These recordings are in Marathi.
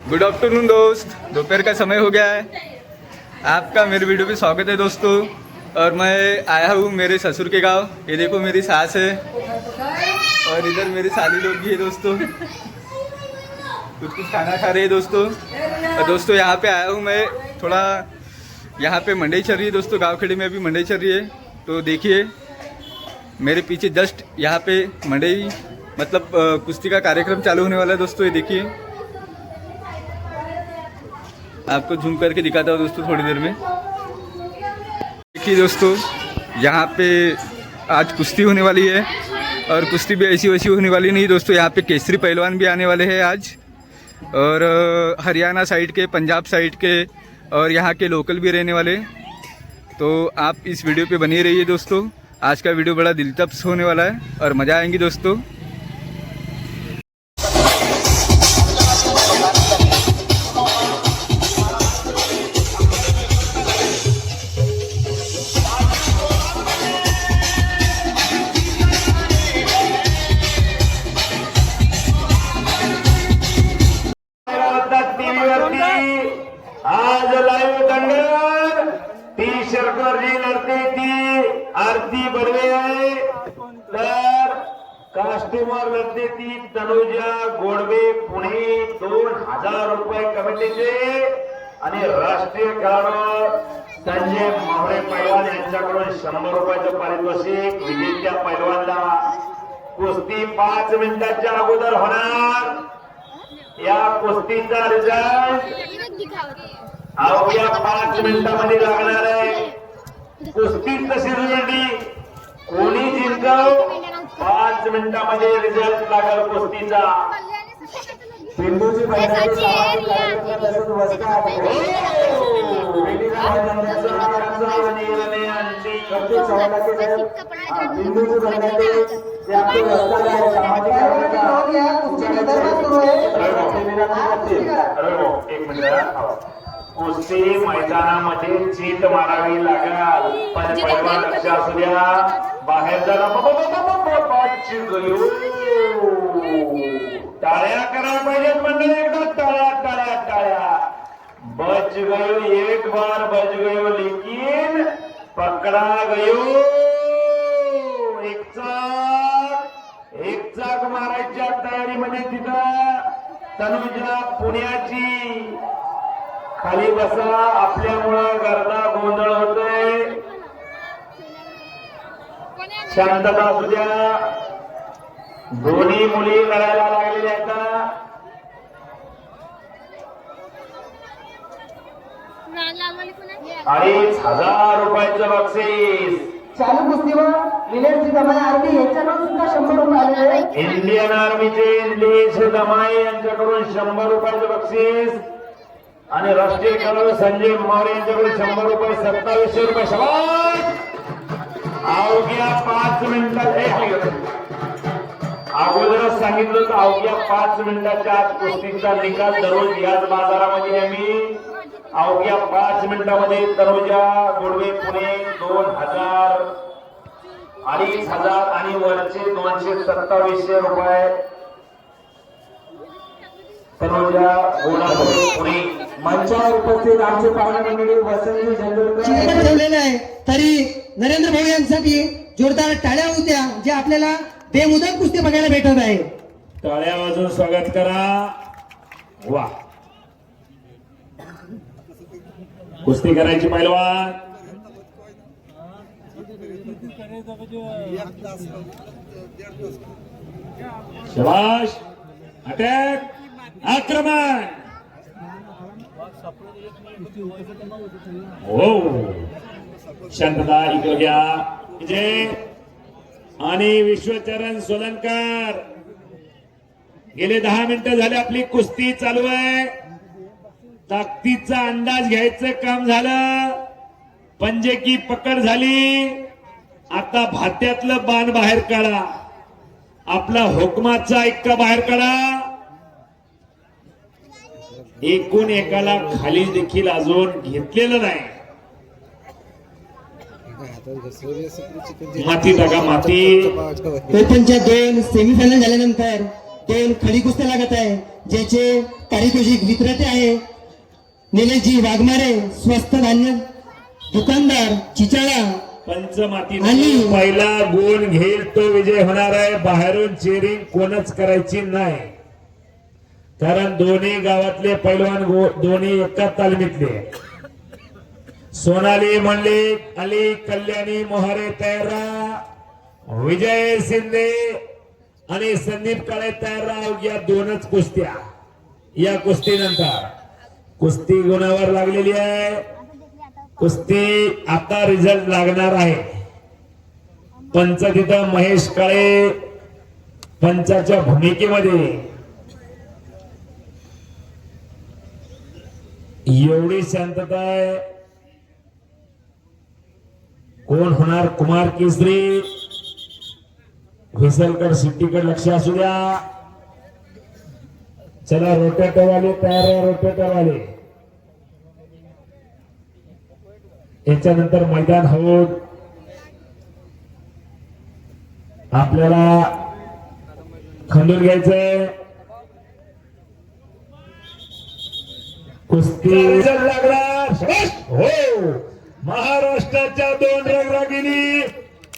गुड आफ्टरनून दोस्त, दोपहर का समय हो गया है। आपका मेरे वीडियो पे स्वागत है दोस्तों। और मैं आया हूँ मेरे ससुर के गांव। ये देखो मेरी सास है और इधर मेरी साली लोग भी है दोस्तों। कुछ खाना खा रहे हैं दोस्तों। और दोस्तों यहाँ पे आया हूँ मैं थोड़ा, यहाँ पे मंडई चल रही है दोस्तों। गाँव खेड़ी में अभी मंडई चल रही है। तो देखिए मेरे पीछे जस्ट यहाँ पे मंडई मतलब कुश्ती का कार्यक्रम चालू होने वाला है दोस्तों। ये देखिए, आपको झूम करके दिखाता हूँ दोस्तों थोड़ी देर में। देखिए दोस्तों, यहाँ पे आज कुश्ती होने वाली है और कुश्ती भी ऐसी वैसी होने वाली नहीं दोस्तों। यहाँ पे केसरी पहलवान भी आने वाले हैं आज, और हरियाणा साइड के, पंजाब साइड के और यहाँ के लोकल भी रहने वाले। तो आप इस वीडियो पे बने रहिए दोस्तों। आज का वीडियो बड़ा दिलचस्प होने वाला है और मज़ा आएंगी दोस्तों। आज लाईव्ह दंगल ती शरकरजी लढते ती आरती बर्वे आहे, तर कस्टमर लढते ती तनुजा गोडवे पुणे 2000 रुपये कमिटीचे आणि राष्ट्रीय खेळाडू संजय मावळे पैलवान यांच्याकडून 100 रुपयाचं पारितोषिक विजेत्या पैलवानला। कुस्ती 5 मिनिटाच्या अगोदर होणार। या कुस्तीचा रिझल्ट अवघ्या 5 मिनिटांमध्ये लागणार आहे। कुस्ती तशी जुळली, कोणी जिंकाव 5 मिनिटांमध्ये रिझल्ट लागेल कुस्तीचा। बिंदूची कुस्ती मैदानामध्ये चीत मारावी लागेल, पण पैलवान लक्ष असू द्या, बाहेर झाला टाळ्या करायला पाहिजेत मंडळी, एकदा टाळ्या टाळ्या टाळ्या। बच गयो, एक बार बच गयो, लेकिन पकडा गयो। एक चाक मारायच्या तयारीमध्ये तिथं तनुजा पुण्याची। खाली बसा, आपल्यामुळं गर्दा गोंधळ होतोय, शांतता असू द्या। दोन्ही मुली लढायला लागलेल्या आहेत। 2500 रुपयाचं बक्षीस। चालू कुस्तीवर निलेश दमाई आरती यांच्याकडून सुद्धा 100 रुपये आलेले आहेत। इंडियन आर्मीचे निलेश दमाई यांच्याकडून 100 रुपयाचं बक्षीस आणि राष्ट्रीय खेळाडू संजय मावळे यांच्याकडून 100 रुपये, 2700 रुपये। शाबास। अवघ्या 5 मिनिटात अगोदरच सांगितलं तर अवघ्या 5 मिनिटाच्या आत कुस्तीचा निकाल दररोज याच बाजारामध्ये आम्ही अवघ्या 5 मिनिटांमध्ये तनुजा गोडवे पुणे 2000, 2500 आणि वरचे 22700 रुपये। तनुजा गोडवे पुणे मंचावर उपस्थित आमचे पाहुणे मंडळी वसंत जंगलकर ठेवलेले आहे, तरी नरेंद्र भाऊ यांसाठी जोरदार टाळ्या होत्या, जे आपल्याला बेमुदत कुस्ती बघायला भेटत आहे। टाळ्या वाजवून स्वागत करा। वा, कुस्ती करायची पैलवान। शाबाश, अटॅक, आक्रमण। हो, शांतता, इकडे घ्या। विजय आणि विश्वचरण सोलनकर, गेले 10 मिनिटं झाले आपली कुस्ती चालू आहे। ताकदीचा अंदाज घ्यायचं काम झालं, पंजे की पकड झाली। आता भात्यातलं बाण बाहेर काढा, आपला हुकमाचा ऐक्का बाहेर काढा। एकूण एकाला खाली देखील अजून घेतलेलं नाही। माती टाका, माती। ओपनच्या 2 सेमीफायनल झाल्यानंतर दोन खडी कुस्त्या लागत आहे ज्याचे पारितोषिक विक्रेते आहे निलेशजी वाघमारे स्वस्त धान्य दुकानदार चिचाळा पंचमाती आणि- पहिला गुण घेईल तो विजय होणार आहे. बाहेरून चेरिंग कोणच करायची नाही, कारण दोन्ही गावातले पैलवान दोन्ही एका तालमीतले. सोनाली मल्लिक अली कल्याणी मोहारे तयार राहा. विजय शिंदे आणि संदीप काळे तयार राहा. या दोनच कुस्त्या या कुस्तीनंतर कुस्ती गुणावर लागलेली आहे. कुस्ती आता रिझल्ट लागणार आहे. पंच तिथं महेश काळे पंचाच्या भूमिकेमध्ये. एवढी शांतता आहे. कोण होणार कुमार केसरी? व्हिसलकर सिट्टीकडे लक्ष असू द्या. चला रोटेटर वाले तयार आहे. रोटेटर वाले याच्यानंतर मैदान हौद आपल्याला खंडून घ्यायचंय. कुस्ती लागणार हो. महाराष्ट्राच्या दोन रंगरागिनी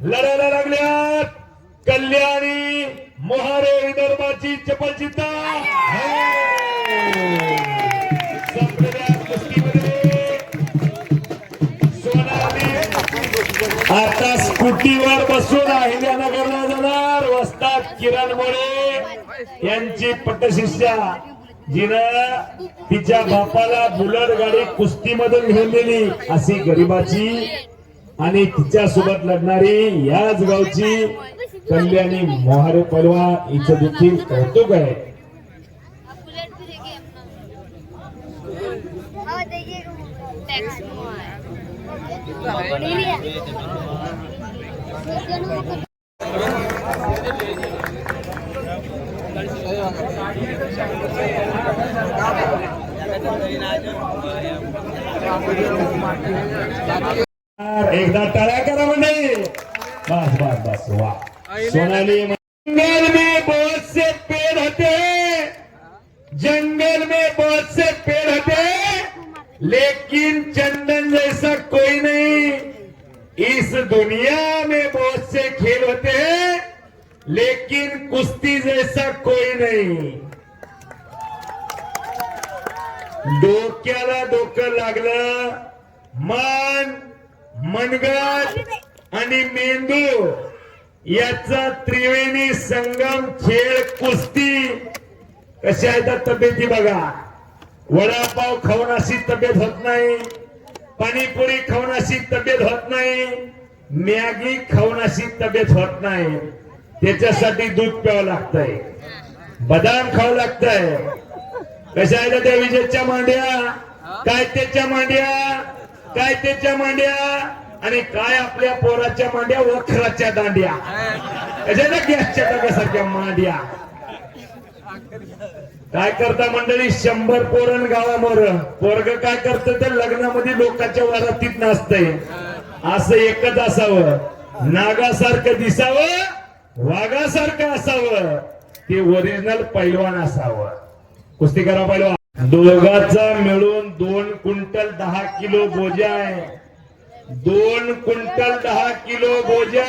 लढायला लागल्यात. कल्याणी मोहारे विदर्भाची चपल चित्ता आता स्कूटीवर बसून अहिल्यानगरला जाणार. वस्ताद किरण मोरे यांची पटशिष्या जिनं तिच्या बापाला बुलट गाडी कुस्तीमधून घेऊन दिली अशी गरिबाची आणि तिच्या सोबत लढणारी याच गावची कल्याणी मोहारे पलवा हिचं देखील कौतुक आहे. एकदा टाळ्या करा म्हणजे बस बस बस वा. सोनाली जंगल में बहुत से पेड़ होते, जंगल में बहुत से पेड़ होते, लेकिन चंदन जैसा कोई नहीं. इस दुनिया में बहुत से खेल होते हैं, लेकिन कुश्ती जैसा कोई नहीं. डोक्याला डोकं लागलं. मन मनगट आणि मेंदू याचा त्रिवेणी संगम खेळ कुस्ती. कशा आहेत तब्येती बघा. वडापाव खाऊन अशी तब्येत होत नाही, पाणीपुरी खाऊन अशी तब्येत होत नाही, मॅगी खाऊन अशी तब्येत होत नाही. त्याच्यासाठी दूध प्यावं लागतंय, बदाम खावं लागतंय. कशा आहेत त्या विजेच्या मांड्या, काय त्याच्या मांड्या, काय त्याच्या मांड्या आणि काय आपल्या पोराच्या मांड्या, वखराच्या दांड्या. कशा ना गॅसच्या टाक्यासारख्या मांड्या. काय करता मंडळी? 100 पोरण गावामोर पोरग काय करत ते लग्नामध्ये लोकांच्या वरातीत नाचतंय. असं एकच असावं, नागासारखं दिसावं, वाघासारखं असावं, ते ओरिजिनल पैलवान असावं. कुस्ती करा पैलवान. दोघाचा मिळून 2 क्विंटल 10 किलो बोजा आहे. 2 क्विंटल 10 किलो बोजा.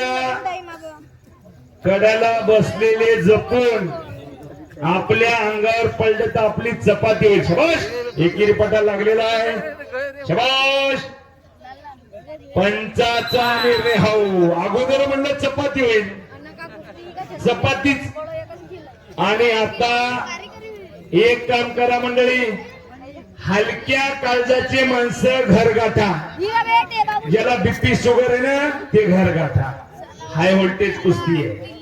कड्याला बसलेले जपून आपल्या अंगावर पडले तर आपली चपाती होईल. शबाश. एकेरी पटा लागलेला आहे. शबाश. पंचाचा निर्णय हो. अगोदर म्हणलं चपाती होईल, चपातीच. आणि आता एक काम करा मंडळी, हलक्या काळजाचे माणसं घर गाठा. ज्याला बीपी शुगर आहे ना ते घर गाठा. हाय व्होल्टेज कुस्ती आहे.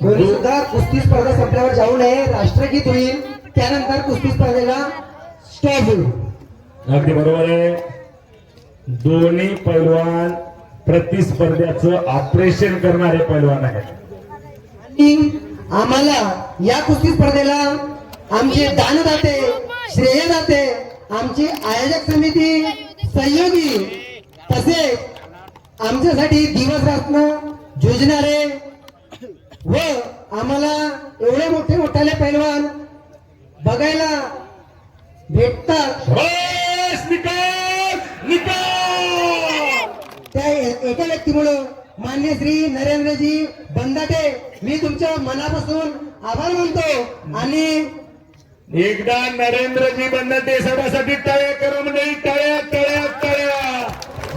कोणी सुद्धा कुस्ती स्पर्धा संपल्यावर जाऊ नये. राष्ट्रगीत होईल, त्यानंतर कुस्ती स्पर्धेला स्टॉप होईल. अगदी बरोबर आहे. दोन्ही पैलवान प्रतिस्पर्ध्याचं ऑपरेशन करणारे पैलवान आहेत. आणि आम्हाला या कुस्ती स्पर्धेला आमचे दानदाते, श्रेयदाते, आमची आयोजक समिती, सहयोगी, तसेच आमच्यासाठी दिवस रात्र झुंजणारे व आम्हाला एवढे मोठे मोठाले पैलवान बघायला भेटतात बस निकाल निकाल. त्या एका व्यक्तीमुळं मान्य श्री नरेंद्रजी बंदाटे मी तुमच्या मनापासून आभार मानतो. आणि एकदा नरेंद्रजी बंदते सर्वांसाठी टाळ्या करू म्हणजे टाळ्या टाळ्या टाळ्या.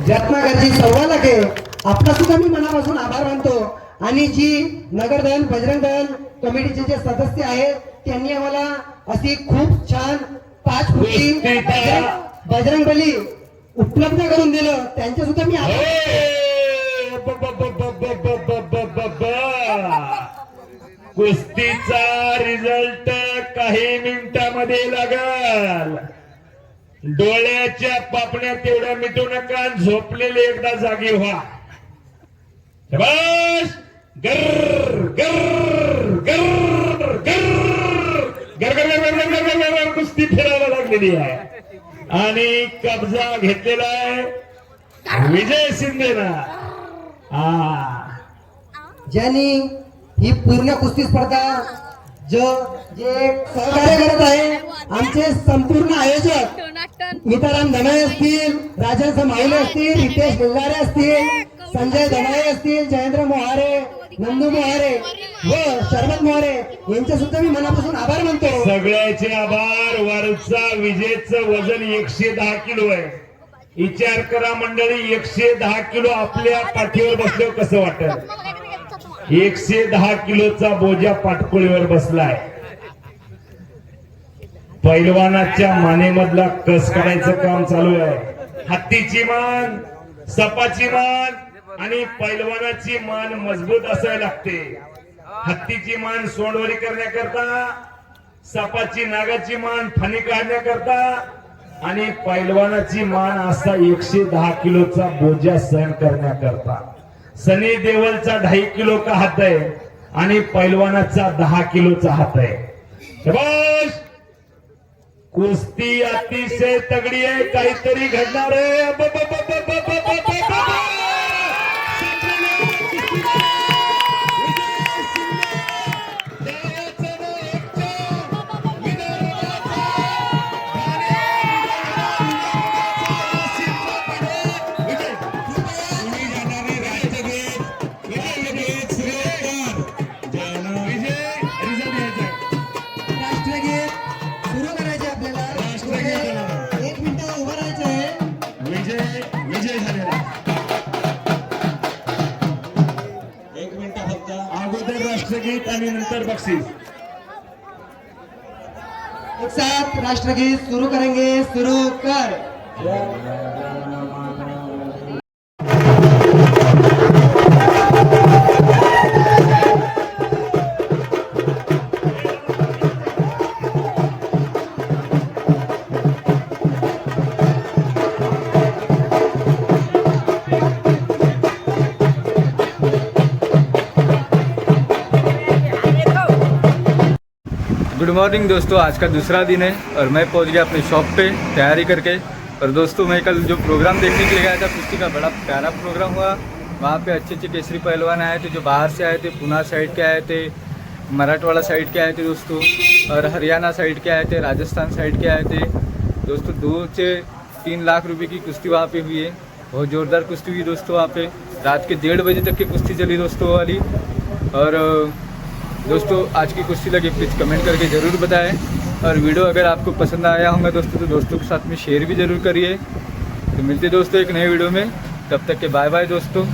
रत्नाकरजी 1.25 लाख आहे. आपला सुद्धा मी मनापासून आभार मानतो. आणि जी नगरदल बजरंग दल कमिटीचे जे सदस्य आहेत त्यांनी आम्हाला अशी खूप छान 5 फुटी बजरंगबली उपलब्ध करून दिलं, त्यांचे सुद्धा मी आभार. कुस्तीचा रिझल्ट काही मिनिटांमध्ये लागल. डोळ्याच्या पापण्या तेवढ्या मिटू नका. झोपलेले एकदा जागी व्हा. शाबास. गर गर गर गर गर गर गर गर गर गर कुस्ती फिरायला लागलेली आहे आणि कब्जा घेतलेला आहे विजय शिंदेना. ज्यांनी ही पूर्ण कुस्ती स्पर्धा जे सहकार्य करत आहे आमचे संपूर्ण आयोजक मिताराम धनाळे असतील, राजन माहुले असतील, रितेश बेल्लारे असतील, संजय धनाळे असतील, जयेंद्र मोहारे, नंदू मोहारे व शरबत मोहारे यांचे सुद्धा मी मनापासून आभार मानतो. सगळ्याचे आभार. वरचा विजेचं वजन 110 किलो आहे. विचार करा मंडळी, 110 किलो आपल्या पाठीवर बसल्यावर कसं वाटत. 110 किलोचा बोजा पाटकोळीवर बसलाय. पैलवानाच्या मानेमधला कस काढायचं काम चालू आहे. हत्तीची मान, सपाची मान आणि पैलवानाची मान मजबूत असायला लागते. हत्तीची मान सोंडवरी करण्याकरता, सपाची नागाची मान फणी काढण्याकरता आणि पैलवानाची मान असा 110 किलोचा बोजा सहन करण्याकरता. सनी देवलचा 2.5 किलो का हात आहे आणि पैलवानाचा 10 किलोचा हात आहे. शाबास. कुस्ती अतिशय तगडी आहे. काहीतरी घडणार आहे. राष्ट्रगीत सुरू करायचे आपल्याला. 1 मिनिट उभं राहायचं आहे. विजय झालेला. 1 मिनिट फक्त. अगोदर राष्ट्रगीत आणि नंतर बक्षीस. एक साथ राष्ट्रगीत शुरू करेंगे. शुरू कर. गुड मॉर्निंग दोस्तों, आज का दूसरा दिन है और मैं पहुंच गया अपने शॉप पे तैयारी करके। और दोस्तों मैं कल जो प्रोग्राम देखने के लिए गया था, कुश्ती का बड़ा प्यारा प्रोग्राम हुआ। वहाँ पे अच्छे अच्छे केसरी पहलवान आए थे जो बाहर से आए थे, पुणे साइड के आए थे, मराठवाड़ा साइड के आए थे दोस्तों, और हरियाणा साइड के आए थे, राजस्थान साइड के आए थे दोस्तों। 2 से 3 लाख रुपए की कुश्ती वहाँ पे हुई है। बहुत ज़ोरदार कुश्ती हुई दोस्तों। वहाँ पे रात के 1:30 बजे तक की कुश्ती चली दोस्तों वाली। और दोस्तों आज की कुश्ती लगी प्लीज़ कमेंट करके ज़रूर बताएं। और वीडियो अगर आपको पसंद आया होगा दोस्तों तो दोस्तों के साथ में शेयर भी ज़रूर करिए। तो मिलते दोस्तों एक नए वीडियो में, तब तक के बाय बाय दोस्तों।